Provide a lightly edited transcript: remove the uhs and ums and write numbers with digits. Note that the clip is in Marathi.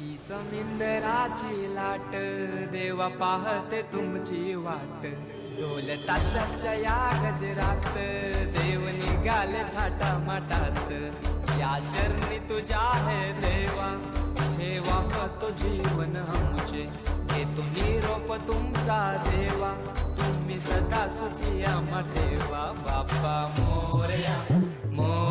ही समिंदराची लाट देवा पाहते तुमची वाट ढोल ताशाच्या या गजरात देव निघाले थाटा माटात या चरणी तुझ्या है देवा ठेवा तो जीवन आमचे घेतो निरोप तुमचा देवा तुम्ही सदा सुखी आम्हा ठेवा बाप्पा मोरया मोरया